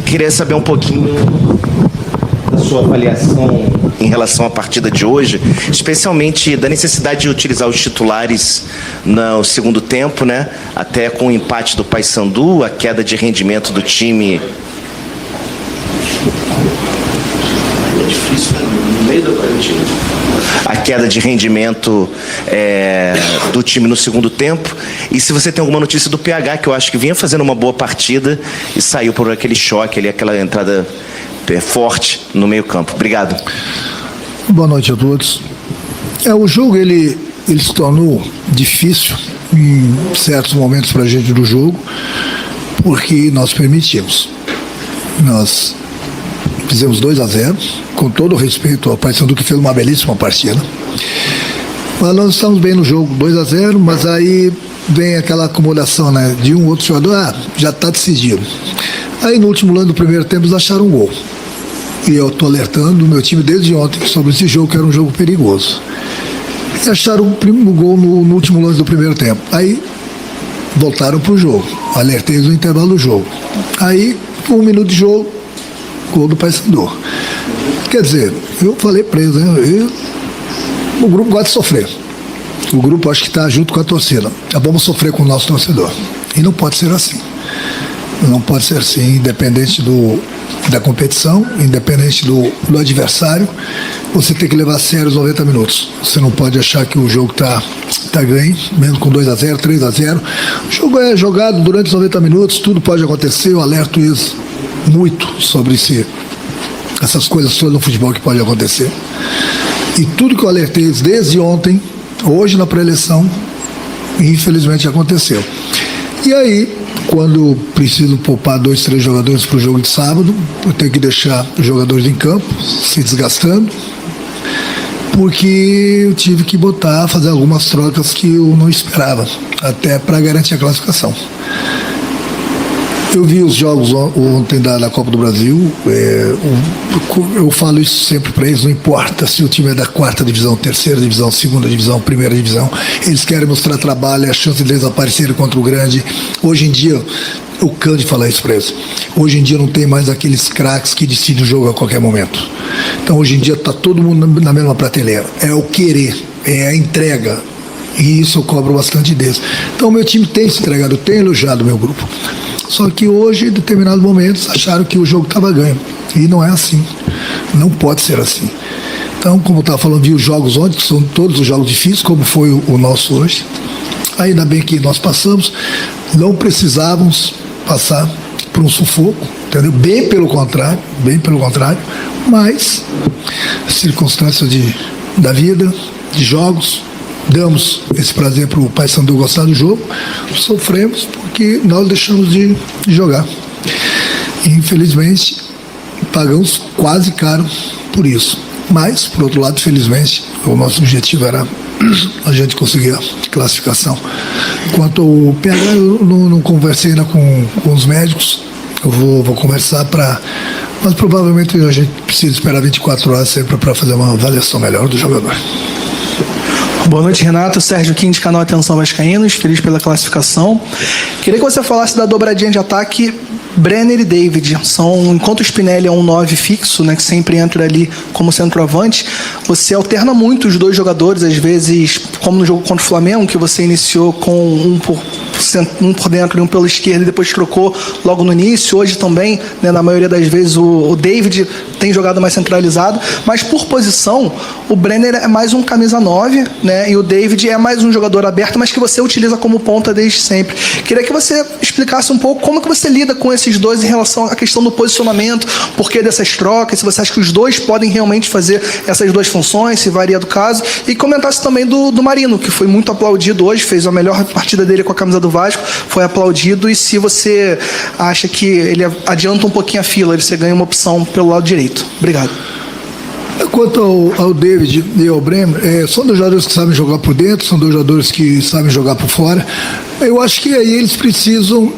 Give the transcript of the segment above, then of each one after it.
Queria saber um pouquinho da sua avaliação em relação à partida de hoje, especialmente da necessidade de utilizar os titulares no segundo tempo, né? Até com o empate do Paysandu, a queda de rendimento do time. É difícil, né? No meio da partida. A queda de rendimento do time no segundo tempo. E se você tem alguma notícia do PH, que eu acho que vinha fazendo uma boa partida e saiu por aquele choque ali, aquela entrada forte no meio campo. Obrigado. Boa noite a todos. O jogo ele se tornou difícil em certos momentos para a gente do jogo, porque nós permitimos. Nós fizemos 2-0, com todo o respeito ao Paysandu, que fez uma belíssima partida. Mas nós estamos bem no jogo, 2-0, mas aí vem aquela acumulação, né, de um outro jogador, já está decidido. Aí no último lance do primeiro tempo eles acharam um gol. E eu estou alertando o meu time desde ontem sobre esse jogo, que era um jogo perigoso. E acharam o gol no último lance do primeiro tempo. Aí voltaram para o jogo. Alertei no intervalo do jogo. Aí, 1 minuto de jogo, gol do Paysandu. Quer dizer, eu falei para eles, né? O grupo gosta de sofrer. O grupo acho que está junto com a torcida. Vamos sofrer com o nosso torcedor. E não pode ser assim. Não pode ser assim, independente da competição, independente do adversário, você tem que levar a sério os 90 minutos. Você não pode achar que o jogo tá ganho, mesmo com 2-0, 3-0. O jogo é jogado durante os 90 minutos, tudo pode acontecer. Eu alerto isso muito sobre essas coisas todas no futebol que podem acontecer. E tudo que eu alertei desde ontem, hoje na pré-eleição, infelizmente aconteceu. E aí, quando preciso poupar 2, 3 jogadores para o jogo de sábado, eu tenho que deixar os jogadores em campo se desgastando, porque eu tive que fazer algumas trocas que eu não esperava, até para garantir a classificação. Eu vi os jogos ontem da Copa do Brasil, eu falo isso sempre para eles, não importa se o time é da 4ª divisão, 3ª divisão, 2ª divisão, 1ª divisão, eles querem mostrar trabalho, é a chance deles aparecerem contra o grande. Hoje em dia, o Cândido fala isso para eles, hoje em dia não tem mais aqueles craques que decidem o jogo a qualquer momento. Então hoje em dia está todo mundo na mesma prateleira, é o querer, é a entrega, e isso eu cobro bastante deles. Então o meu time tem se entregado, eu tenho elogiado o meu grupo. Só que hoje, em determinados momentos, acharam que o jogo estava ganho. E não é assim. Não pode ser assim. Então, como eu estava falando, vi os jogos ontem, que são todos os jogos difíceis, como foi o nosso hoje. Ainda bem que nós passamos. Não precisávamos passar por um sufoco, entendeu? Bem pelo contrário. Mas, circunstâncias da vida, de jogos, damos esse prazer para o Paysandu gostar do jogo, sofremos porque nós deixamos de jogar. E, infelizmente, pagamos quase caro por isso. Mas, por outro lado, felizmente, o nosso objetivo era a gente conseguir a classificação. Quanto ao PH, eu não conversei ainda com os médicos, eu vou conversar mas provavelmente a gente precisa esperar 24 horas sempre para fazer uma avaliação melhor do jogador. Boa noite, Renato. Sérgio Quim, de canal Atenção Vascaínos, feliz pela classificação. Queria que você falasse da dobradinha de ataque Brenner e David. Enquanto o Spinelli é um 9 fixo, né, que sempre entra ali como centroavante, você alterna muito os dois jogadores, às vezes, como no jogo contra o Flamengo, que você iniciou com um por dentro e um pela esquerda e depois trocou logo no início. Hoje também, né, na maioria das vezes, o David tem jogado mais centralizado, mas por posição, o Brenner é mais um camisa 9, né, e o David é mais um jogador aberto, mas que você utiliza como ponta desde sempre. Queria que você explicasse um pouco como que você lida com esses dois em relação à questão do posicionamento, por que dessas trocas, se você acha que os dois podem realmente fazer essas duas funções, se varia do caso, e comentasse também do Marino, que foi muito aplaudido hoje, fez a melhor partida dele com a camisa do Vasco, foi aplaudido, e se você acha que ele adianta um pouquinho a fila, você ganha uma opção pelo lado direito. Obrigado. Quanto ao David e ao Bremer, são dois jogadores que sabem jogar por dentro, são dois jogadores que sabem jogar por fora. Eu acho que aí eles precisam,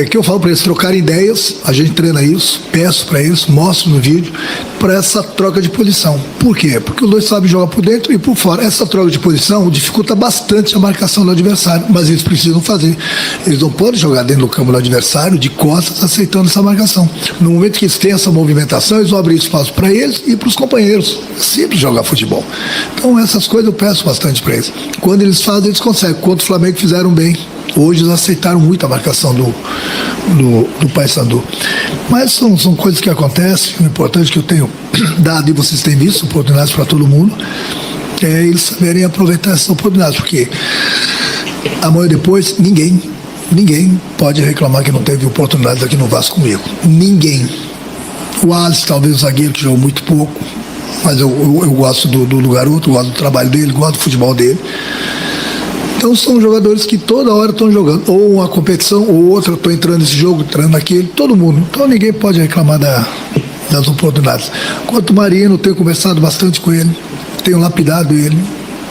que eu falo para eles trocarem ideias, a gente treina isso, peço para eles, mostro no vídeo, para essa troca de posição. Por quê? Porque os dois sabem jogar por dentro e por fora. Essa troca de posição dificulta bastante a marcação do adversário, mas eles precisam fazer. Eles não podem jogar dentro do campo do adversário, de costas, aceitando essa marcação. No momento que eles têm essa movimentação, eles vão abrir espaço para eles e para os companheiros. É simples jogar futebol. Então essas coisas eu peço bastante para eles. Quando eles fazem, eles conseguem. Contra o Flamengo fizeram bem. Hoje eles aceitaram muito a marcação do Paysandu. Mas são coisas que acontecem. O importante que eu tenho dado, e vocês têm visto, oportunidades para todo mundo, é eles saberem aproveitar essas oportunidades, porque amanhã depois ninguém pode reclamar que não teve oportunidades aqui no Vasco comigo. Ninguém. O Alisson, talvez o zagueiro, que jogou muito pouco, mas eu gosto do garoto, gosto do trabalho dele, gosto do futebol dele. Então são jogadores que toda hora estão jogando, ou uma competição, ou outra, estou entrando nesse jogo, entrando naquele, todo mundo. Então ninguém pode reclamar das oportunidades. Quanto o Marino, tenho conversado bastante com ele, tenho lapidado ele,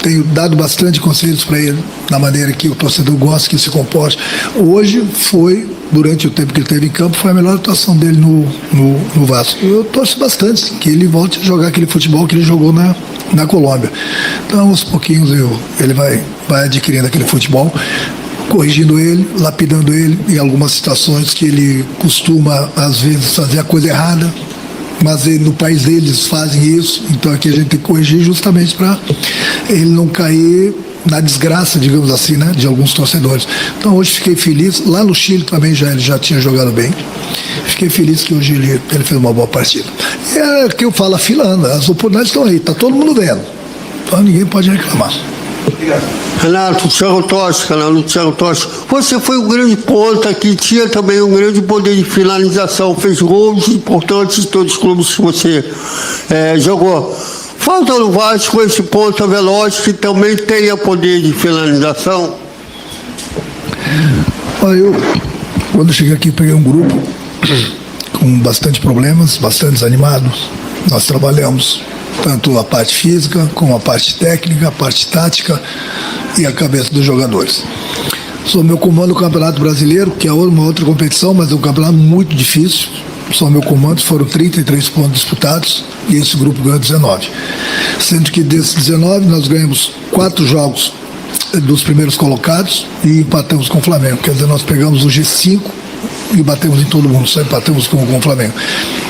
tenho dado bastante conselhos para ele, na maneira que o torcedor gosta que ele se comporte. Hoje foi, durante o tempo que ele esteve em campo, foi a melhor atuação dele no Vasco. Eu torço bastante que ele volte a jogar aquele futebol que ele jogou na Colômbia. Então, aos pouquinhos, ele vai adquirindo aquele futebol, corrigindo ele, lapidando ele em algumas situações que ele costuma, às vezes, fazer a coisa errada, mas no país deles fazem isso, então aqui a gente tem que corrigir justamente para ele não cair na desgraça, digamos assim, né, de alguns torcedores. Então hoje fiquei feliz, lá no Chile também ele já tinha jogado bem, fiquei feliz que hoje ele fez uma boa partida. É que eu falo, a fila anda, as oportunidades estão aí, está todo mundo vendo, então ninguém pode reclamar. Renato, Thiago Tocha, canal do Thiago Tocha. Você foi um grande ponta que tinha também um grande poder de finalização, fez gols importantes em todos os clubes que você jogou. Falta no Vasco esse ponta veloz que também tenha poder de finalização? Eu, quando cheguei aqui, peguei um grupo com bastante problemas, bastante desanimado. Nós trabalhamos tanto a parte física, como a parte técnica, a parte tática e a cabeça dos jogadores. Sou meu comando do Campeonato Brasileiro, que é uma outra competição, mas é um campeonato muito difícil. Sou meu comando, foram 33 pontos disputados e esse grupo ganhou 19. Sendo que desses 19 nós ganhamos 4 jogos dos primeiros colocados e empatamos com o Flamengo. Quer dizer, nós pegamos o G5 e batemos em todo mundo, só empatamos com o Flamengo.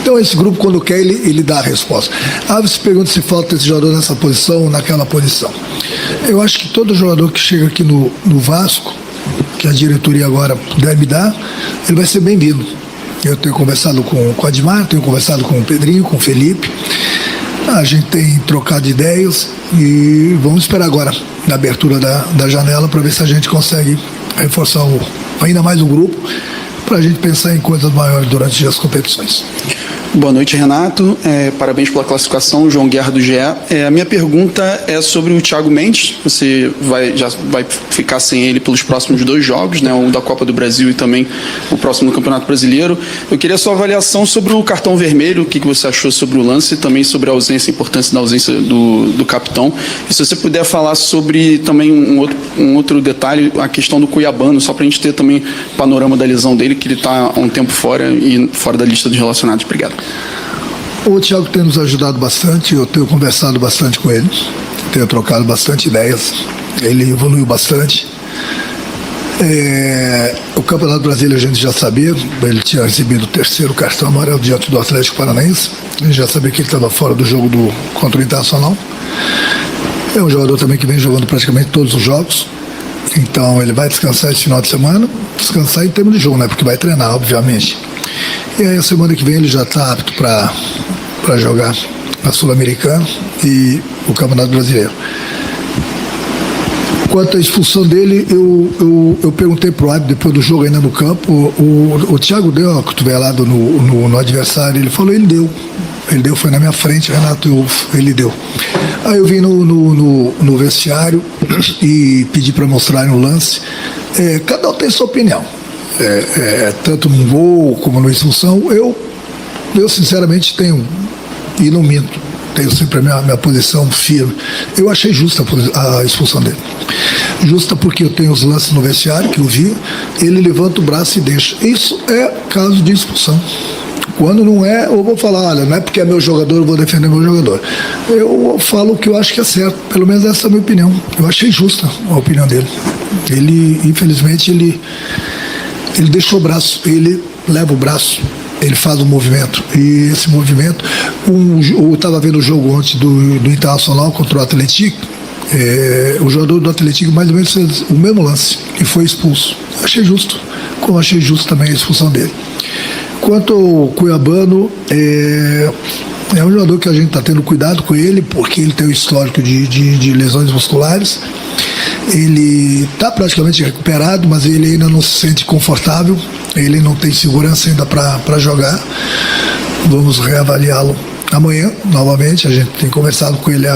Então esse grupo, quando quer, ele dá a resposta. Você pergunta se falta esse jogador nessa posição ou naquela posição. Eu acho que todo jogador que chega aqui no Vasco, que a diretoria agora puder me dar, ele vai ser bem-vindo. Eu tenho conversado com o Admar, tenho conversado com o Pedrinho, com o Felipe. A gente tem trocado ideias e vamos esperar agora na abertura da janela para ver se a gente consegue reforçar ainda mais o grupo, para a gente pensar em coisas maiores durante as competições. Boa noite, Renato. Parabéns pela classificação, João Guerra do GE. A minha pergunta é sobre o Thiago Mendes. Você já vai ficar sem ele pelos próximos 2 jogos, né? O da Copa do Brasil e também o próximo do Campeonato Brasileiro. Eu queria a sua avaliação sobre o cartão vermelho, o que você achou sobre o lance e também sobre a importância da ausência do capitão. E se você puder falar sobre também um outro detalhe, a questão do Cuiabano, só para a gente ter também panorama da lesão dele, que ele está há um tempo fora e fora da lista dos relacionados. Obrigado. O Thiago tem nos ajudado bastante, eu tenho conversado bastante com ele, tenho trocado bastante ideias, ele evoluiu bastante. O Campeonato Brasileiro a gente já sabia, ele tinha recebido o 3º cartão amarelo diante do Atlético Paranaense, a gente já sabia que ele estava fora do jogo contra o Internacional. É um jogador também que vem jogando praticamente todos os jogos, então ele vai descansar esse final de semana, descansar em termos de jogo, né? Porque vai treinar, obviamente. E aí a semana que vem ele já está apto para jogar a Sul-Americana e o Campeonato Brasileiro. Quanto à expulsão dele, eu perguntei pro árbitro depois do jogo ainda no campo, o Thiago deu uma cotovelada no adversário, ele falou, ele deu, foi na minha frente, Renato, ele deu. Aí eu vim no vestiário e pedi para mostrarem o lance. Cada um tem sua opinião. Tanto no gol como na expulsão, eu sinceramente tenho, e não minto, tenho sempre a minha posição firme. Eu achei justa a expulsão dele. Justa porque eu tenho os lances no vestiário, que eu vi, ele levanta o braço e deixa. Isso é caso de expulsão. Quando não é, eu vou falar, olha, não é porque é meu jogador, eu vou defender meu jogador. Eu falo o que eu acho que é certo, pelo menos essa é a minha opinião. Eu achei justa a opinião dele. Ele, infelizmente, ele deixou o braço, ele leva o braço, ele faz um movimento. E esse movimento, eu estava vendo o jogo ontem do Internacional contra o Atlético, o jogador do Atlético mais ou menos fez o mesmo lance e foi expulso. Achei justo, como achei justo também a expulsão dele. Quanto ao Cuiabano, é um jogador que a gente está tendo cuidado com ele, porque ele tem um histórico de lesões musculares. Ele está praticamente recuperado, mas ele ainda não se sente confortável, ele não tem segurança ainda para jogar. Vamos reavaliá-lo amanhã, novamente. A gente tem conversado com ele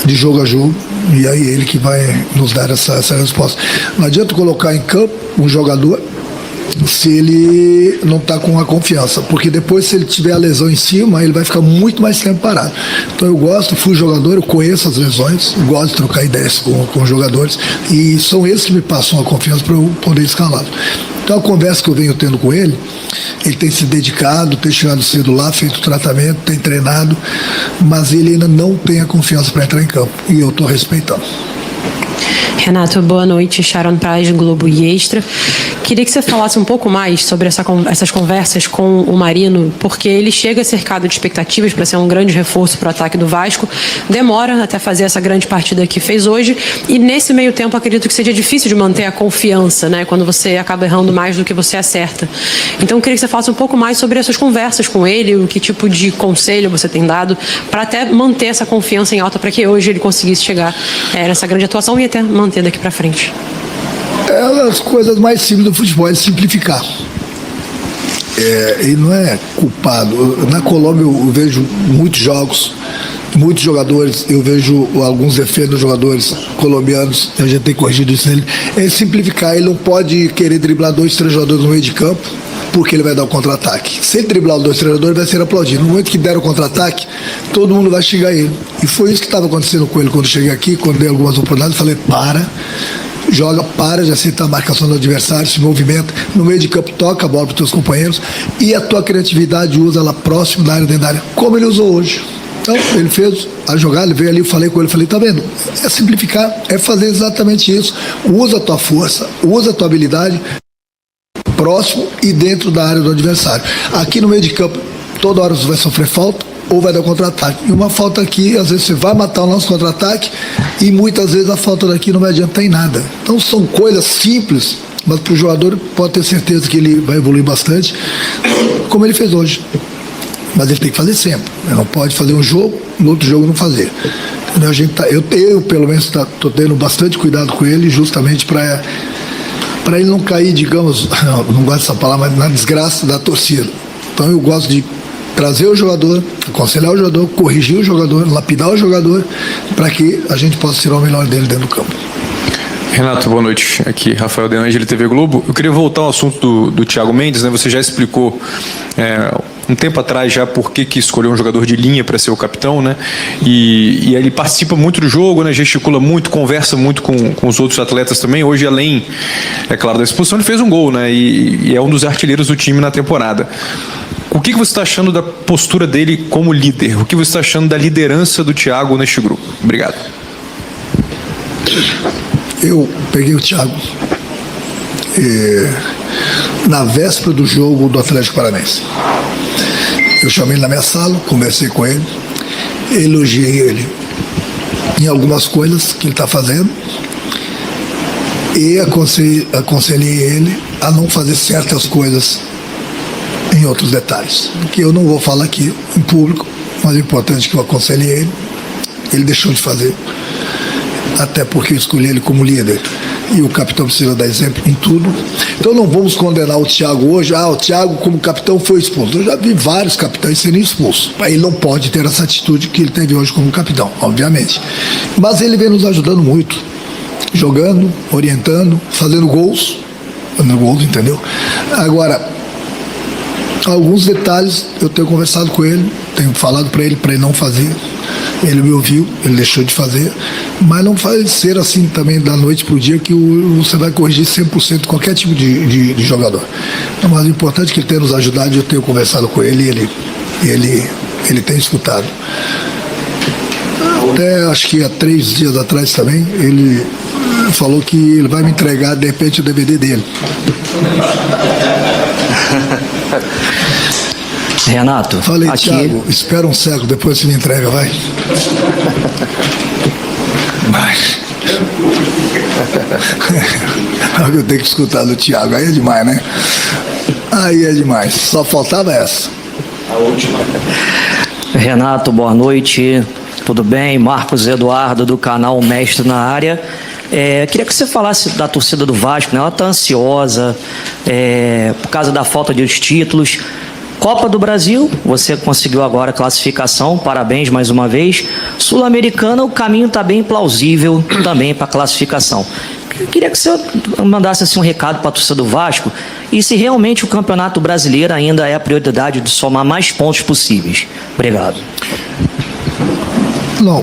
de jogo a jogo, e aí ele que vai nos dar essa resposta. Não adianta colocar em campo um jogador se ele não está com a confiança, porque depois, se ele tiver a lesão em cima, ele vai ficar muito mais tempo parado. Então eu fui jogador, eu conheço as lesões, gosto de trocar ideias com os jogadores, e são eles que me passam a confiança para eu poder escalá-lo. Então a conversa que eu venho tendo com ele tem se dedicado, tem chegado cedo lá, feito tratamento, tem treinado, mas ele ainda não tem a confiança para entrar em campo, e eu estou respeitando. Renato, boa noite. Sharon Praz, Globo e Extra. Queria que você falasse um pouco mais sobre essas conversas com o Marino, porque ele chega cercado de expectativas para ser um grande reforço para o ataque do Vasco, demora até fazer essa grande partida que fez hoje, e nesse meio tempo acredito que seja difícil de manter a confiança, né, quando você acaba errando mais do que você acerta. Então queria que você falasse um pouco mais sobre essas conversas com ele, o que tipo de conselho você tem dado para até manter essa confiança em alta, para que hoje ele conseguisse chegar nessa grande atuação e até manter daqui para frente. As coisas mais simples do futebol é simplificar. Ele não é culpado. Na Colômbia eu vejo muitos jogos, muitos jogadores, eu vejo alguns defeitos dos jogadores colombianos, a gente tem corrigido isso nele. É simplificar, ele não pode querer driblar 2, 3 jogadores no meio de campo, porque ele vai dar o contra-ataque. Se ele driblar os 2 treinadores, vai ser aplaudido. No momento que der o contra-ataque, todo mundo vai xingar ele. E foi isso que estava acontecendo com ele quando eu cheguei aqui, quando dei algumas oportunidades, eu falei, para de aceitar a marcação do adversário, se movimenta, no meio de campo toca a bola para os teus companheiros, e a tua criatividade usa ela próximo da área, dentro da área, como ele usou hoje. Então, ele fez a jogada, ele veio ali, eu falei com ele, tá vendo? É simplificar, é fazer exatamente isso. Usa a tua força, usa a tua habilidade próximo e dentro da área do adversário. Aqui no meio de campo, toda hora você vai sofrer falta ou vai dar contra-ataque. E uma falta aqui, às vezes você vai matar o nosso contra-ataque e muitas vezes a falta daqui não vai adiantar em nada. Então são coisas simples, mas para o jogador pode ter certeza que ele vai evoluir bastante, como ele fez hoje. Mas ele tem que fazer sempre. Ele não pode fazer um jogo, no outro jogo não fazer. Eu pelo menos estou tendo bastante cuidado com ele, justamente para ele não cair, digamos, não gosto dessa palavra, mas na desgraça da torcida. Então eu gosto de trazer o jogador, aconselhar o jogador, corrigir o jogador, lapidar o jogador, para que a gente possa tirar o melhor dele dentro do campo. Renato, boa noite. Aqui, Rafael De Angeli, TV Globo. Eu queria voltar ao assunto do Thiago Mendes, né? Você já explicou um tempo atrás já por que escolheu um jogador de linha para ser o capitão, né? E ele participa muito do jogo, né? Gesticula muito, conversa muito com os outros atletas também. Hoje, além, é claro, da expulsão, ele fez um gol, né? E é um dos artilheiros do time na temporada. O que você está achando da postura dele como líder? O que você está achando da liderança do Thiago neste grupo? Obrigado. Eu peguei o Thiago na véspera do jogo do Atlético Paranaense. Eu chamei ele na minha sala, conversei com ele, elogiei ele em algumas coisas que ele está fazendo e aconselhei ele a não fazer certas coisas em outros detalhes, que eu não vou falar aqui em público, mas é importante que eu aconselhei ele deixou de fazer, até porque eu escolhi ele como líder, e o capitão precisa dar exemplo em tudo. Então não vamos condenar o Thiago hoje, o Thiago como capitão foi expulso. Eu já vi vários capitães serem expulsos, ele não pode ter essa atitude que ele teve hoje como capitão, obviamente, mas ele vem nos ajudando muito, jogando, orientando, fazendo gols, entendeu? Agora, alguns detalhes eu tenho conversado com ele, tenho falado para ele não fazer, ele me ouviu, ele deixou de fazer, Mas não vai ser assim também da noite para o dia que você vai corrigir 100% qualquer tipo de jogador. Então, mas o importante é que ele tenha nos ajudado, eu tenho conversado com ele e ele tem escutado. Até acho que há 3 dias atrás também, ele falou que ele vai me entregar de repente o DVD dele. Renato, Falei, aqui... Thiago, espera um século, depois você me entrega, vai. Mas... eu tenho que escutar do Thiago, aí é demais, né? Aí é demais, só faltava essa. A última. Renato, boa noite, tudo bem? Marcos Eduardo, do canal Mestre na Área. Queria que você falasse da torcida do Vasco, né? Ela está ansiosa por causa da falta de títulos. Copa do Brasil, você conseguiu agora a classificação, parabéns mais uma vez. Sul-Americana, o caminho está bem plausível também para a classificação. Eu queria que você mandasse assim, um recado para a torcida do Vasco e se realmente o Campeonato Brasileiro ainda é a prioridade de somar mais pontos possíveis. Obrigado. Não,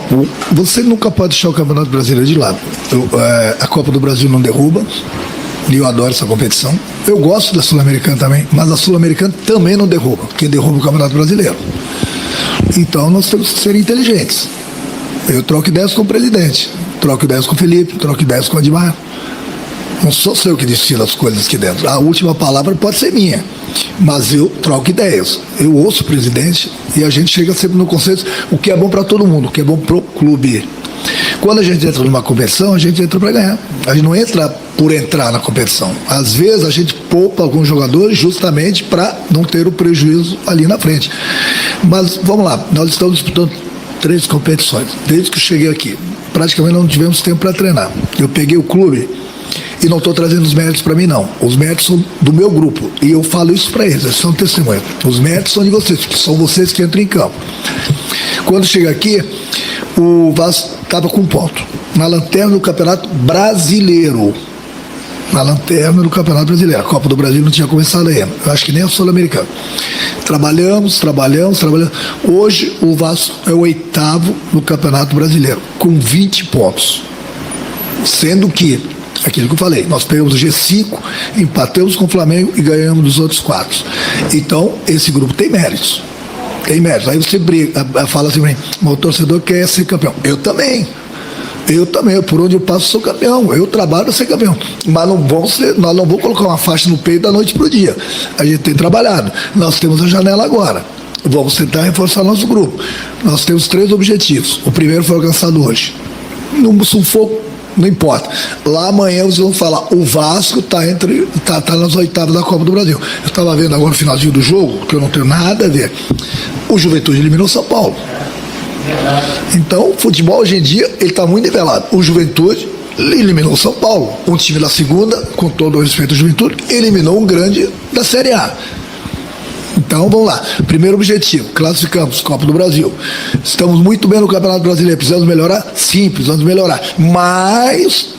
você nunca pode deixar o Campeonato Brasileiro de lado. A Copa do Brasil não derruba, e eu adoro essa competição. Eu gosto da Sul-Americana também, mas a Sul-Americana também não derruba, porque derruba o Campeonato Brasileiro. Então nós temos que ser inteligentes. Eu troco ideias com o presidente, troco ideias com o Felipe, troco ideias com o Admar. Não sou eu que decido as coisas aqui dentro. A última palavra pode ser minha, mas eu troco ideias. Eu ouço o presidente e a gente chega sempre no consenso, o que é bom para todo mundo, o que é bom para o clube. Quando a gente entra numa competição, a gente entra para ganhar. A gente não entra por entrar na competição. Às vezes a gente poupa alguns jogadores justamente para não ter o prejuízo ali na frente. Mas vamos lá, nós estamos disputando 3 competições. Desde que eu cheguei aqui, praticamente não tivemos tempo para treinar. Eu peguei o clube e não estou trazendo os méritos para mim, não. Os méritos são do meu grupo. E eu falo isso para eles, eles são testemunhas. Os méritos são de vocês, porque são vocês que entram em campo. Quando chega aqui, o Vasco estava com 1 ponto. Na lanterna do Campeonato Brasileiro. Na lanterna do Campeonato Brasileiro. A Copa do Brasil não tinha começado ainda. Eu acho que nem a Sul-Americana. Trabalhamos. Hoje o Vasco é o 8º no Campeonato Brasileiro, com 20 pontos. Sendo que, aquilo que eu falei, nós pegamos o G5, empatamos com o Flamengo e ganhamos dos outros 4. Então, esse grupo tem méritos. Tem méritos. Aí você briga, fala assim, o torcedor quer ser campeão. Eu também, por onde eu passo sou campeão, eu trabalho para ser campeão, mas nós não vamos colocar uma faixa no peito da noite para o dia. A gente tem trabalhado, nós temos a janela agora, vamos tentar reforçar nosso grupo. Nós temos 3 objetivos, o primeiro foi alcançado hoje, no sufoco, não importa, lá amanhã vocês vão falar, o Vasco está nas 8º da Copa do Brasil. Eu estava vendo agora no finalzinho do jogo, que eu não tenho nada a ver, o Juventude eliminou São Paulo. Então, o futebol hoje em dia, ele está muito nivelado. O Juventude eliminou São Paulo. Um time da segunda, com todo o respeito ao Juventude, eliminou um grande da Série A. Então, vamos lá. Primeiro objetivo, classificamos Copa do Brasil. Estamos muito bem no Campeonato Brasileiro. Precisamos melhorar? Sim, precisamos melhorar. Mas,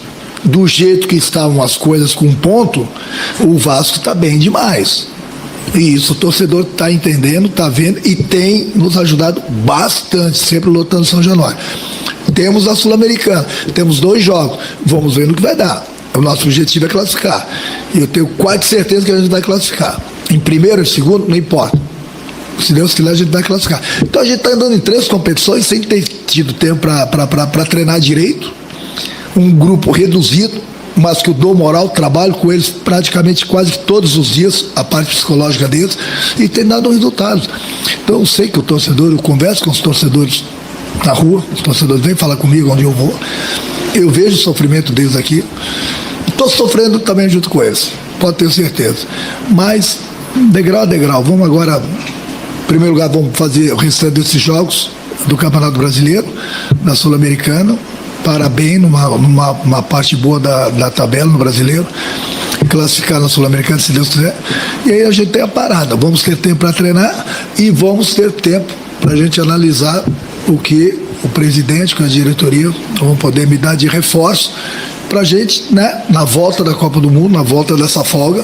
do jeito que estavam as coisas com 1 ponto, o Vasco está bem demais. E isso o torcedor está entendendo, está vendo e tem nos ajudado bastante, sempre lotando São Januário. Temos a Sul-Americana, temos 2 jogos, vamos ver no que vai dar. O nosso objetivo é classificar. E eu tenho quase certeza que a gente vai classificar. Em primeiro, em segundo, não importa. Se Deus quiser, a gente vai classificar. Então a gente está andando em 3 competições sem ter tido tempo para treinar direito. Um grupo reduzido, mas que eu dou moral, trabalho com eles praticamente quase que todos os dias, a parte psicológica deles, e tem dado resultados. Então eu sei que o torcedor, eu converso com os torcedores na rua, os torcedores vêm falar comigo onde eu vou, eu vejo o sofrimento deles aqui, estou sofrendo também junto com eles, pode ter certeza. Mas, degrau a degrau, vamos agora, em primeiro lugar, vamos fazer o restante desses jogos do Campeonato Brasileiro, da Sul-Americana, parabéns numa parte boa da tabela no Brasileiro, classificar na Sul-Americana, se Deus quiser, e aí a gente tem a parada, vamos ter tempo para treinar e vamos ter tempo para a gente analisar o que o presidente, com a diretoria, vão poder me dar de reforço para a gente, né, na volta da Copa do Mundo, na volta dessa folga,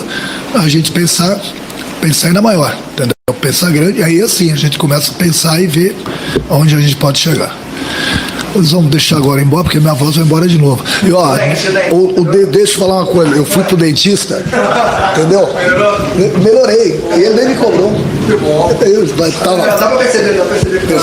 a gente pensar ainda maior, entendeu? Pensar grande, e aí assim a gente começa a pensar e ver onde a gente pode chegar. Eles vão deixar agora embora, porque minha voz vai embora de novo. E ó, deixa eu falar uma coisa, eu fui pro dentista, entendeu? Melhorei. E ele nem me cobrou. Dá pra perceber.